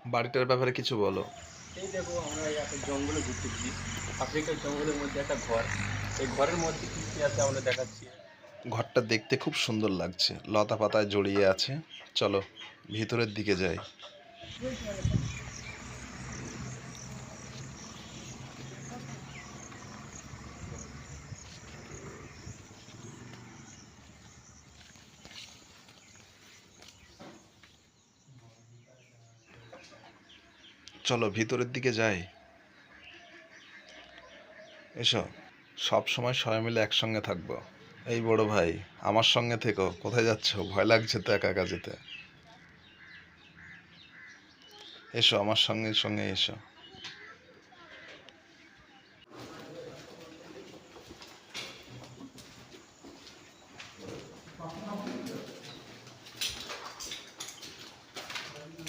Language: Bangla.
বাড়িটার ব্যাপারে কিছু বলো। এই দেখো আমরা একটা জঙ্গলে ঘুরতেছি। আফ্রিকার জঙ্গলের মধ্যে একটা ঘর। এই ঘরের মধ্যে কি কি আছে আমরা দেখাচ্ছি। ঘরটা দেখতে খুব সুন্দর লাগছে, লতা পাতায় জড়িয়ে আছে। চলো ভিতরের দিকে যাই। চলো ভিতরের দিকে যাই। এসো, সব সময় সবাই মিলে একসঙ্গে থাকবো। এই বড় ভাই, আমার সঙ্গে থেকো। কোথায় যাচ্ছো? ভয় লাগছে তো একা একা যেতে। এসো আমার সঙ্গে সঙ্গে এসো।